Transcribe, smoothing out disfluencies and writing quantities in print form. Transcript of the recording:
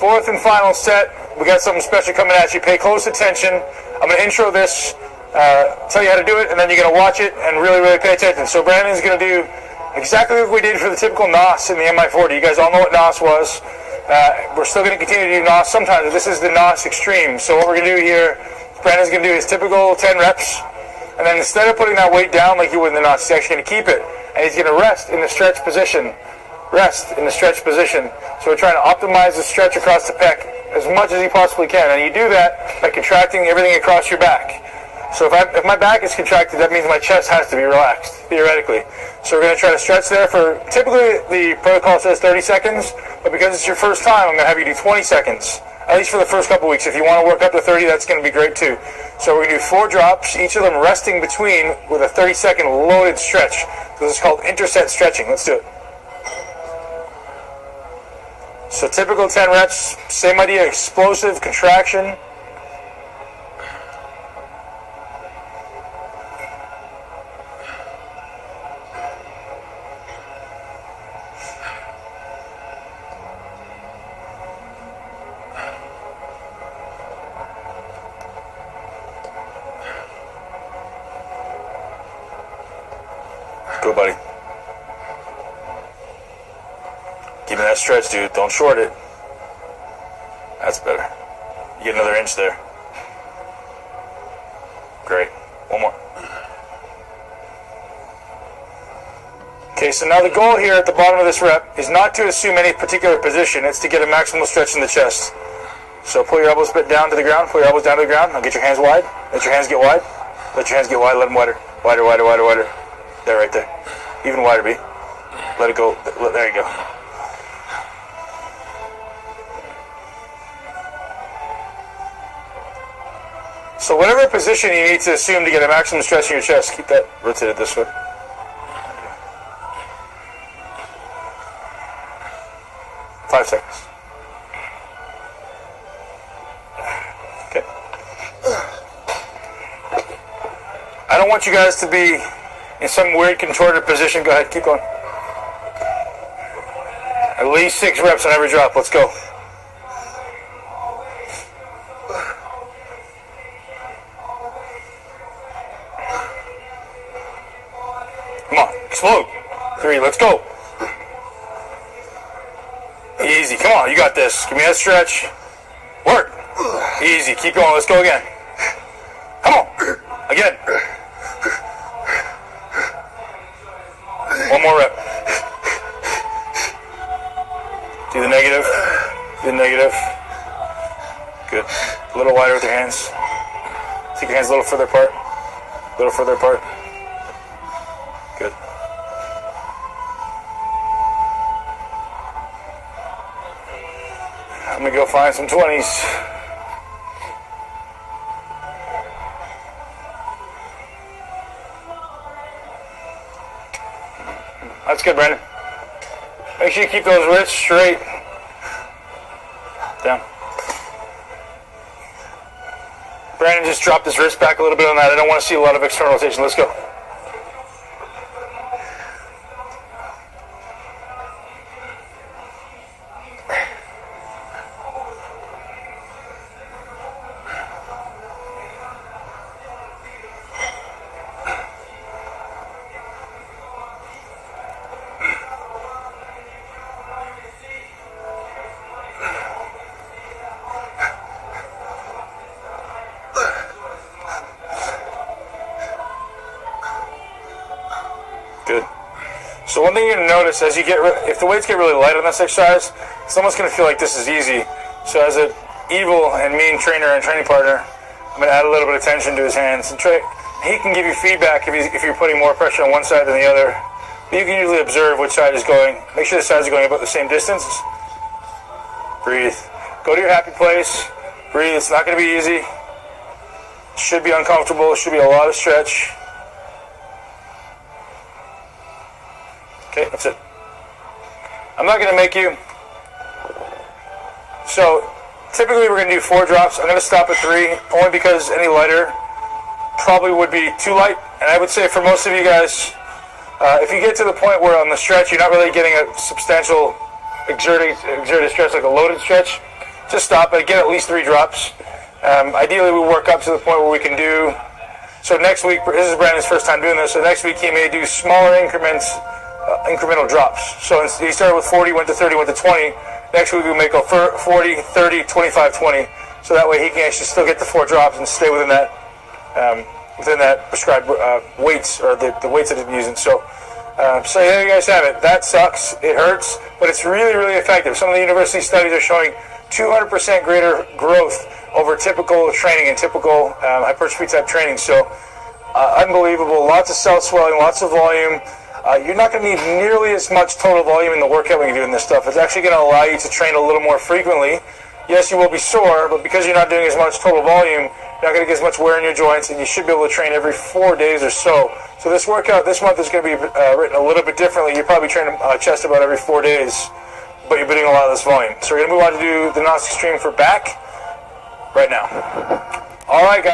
fourth and final set. We got something special coming at you. Pay close attention. I'm going to intro this, tell you how to do it, and then you're going to watch it and really, really pay attention. So Brandon's going to do exactly what we did for the typical NOS in the MI40. You guys all know what NOS was. We're still going to continue to do NOS sometimes, but this is the NOS Extreme. So what we're going to do here, Brandon's going to do his typical 10 reps, and then instead of putting that weight down like you would in the NOS, he's actually going to keep it, and he's going to rest in the stretch position. Rest in the stretch position. So we're trying to optimize the stretch across the pec as much as you possibly can, and you do that by contracting everything across your back. So if my back is contracted, that means my chest has to be relaxed, theoretically. So we're going to try to stretch there for, typically the protocol says 30 seconds, but because it's your first time, I'm going to have you do 20 seconds, at least for the first couple weeks. If you want to work up to 30, that's going to be great too. So we're going to do 4 drops, each of them resting between with a 30-second loaded stretch. So this is called interset stretching. Let's do it. So typical 10 reps, same idea, explosive contraction. Go, buddy. Give me that stretch, dude. Don't short it. That's better. You get another inch there. Great. One more. Okay, so now the goal here at the bottom of this rep is not to assume any particular position. It's to get a maximal stretch in the chest. So pull your elbows a bit down to the ground. Pull your elbows down to the ground. Now get your hands wide. Let your hands get wide. Let your hands get wide. Let them wider. Wider, wider, wider, wider. There, right there. Even wider, B. Let it go. There you go. So whatever position you need to assume to get a maximum stretch in your chest, keep that rotated this way. Okay. 5 seconds. Okay. I don't want you guys to be in some weird contorted position. Go ahead, keep going. At least 6 reps on every drop. Let's go. Come on, explode. 3, let's go. Easy, come on, you got this. Give me that stretch. Work. Easy, keep going, let's go again. Come on, again. One more rep. Do the negative. Do the negative. Good. A little wider with your hands. Take your hands a little further apart. A little further apart. Good. I'm going to go find some 20s. That's good, Brandon. Make sure you keep those wrists straight. Down. Brandon just dropped his wrist back a little bit on that. I don't want to see a lot of external rotation. Let's go. Good. So one thing you're going to notice as you get, if the weights get really light on this exercise, someone's going to feel like this is easy. So as an evil and mean trainer and training partner, I'm going to add a little bit of tension to his hands. And he can give you feedback if you're putting more pressure on one side than the other. But you can usually observe which side is going. Make sure the sides are going about the same distance. Breathe. Go to your happy place. Breathe. It's not going to be easy. It should be uncomfortable. It should be a lot of stretch. Okay, that's it. I'm not going to make you. So, typically we're going to do 4 drops. I'm going to stop at 3, only because any lighter probably would be too light. And I would say for most of you guys, if you get to the point where on the stretch you're not really getting a substantial exerted stretch, like a loaded stretch, just stop it, get at least 3 drops. Ideally, we work up to the point where we can do. So next week, this is Brandon's first time doing this. So next week he may do smaller increments, incremental drops. So he started with 40, went to 30, went to 20. Next week we may go 40, 30, 25, 20. So that way he can actually still get the 4 drops and stay within that prescribed weights, or the weights that he's been using. So there you guys have it. That sucks. It hurts, but it's really, really effective. Some of the university studies are showing 200% greater growth over typical training and typical hypertrophy type training. So unbelievable. Lots of cell swelling, lots of volume. You're not going to need nearly as much total volume in the workout when you're doing this stuff. It's actually going to allow you to train a little more frequently. Yes, you will be sore, but because you're not doing as much total volume, you're not going to get as much wear in your joints, and you should be able to train every 4 days or so. So this workout this month is going to be written a little bit differently. You're probably training chest about every 4 days, but you're doing a lot of this volume. So we're going to move on to do the non-extreme for back right now. All right, guys.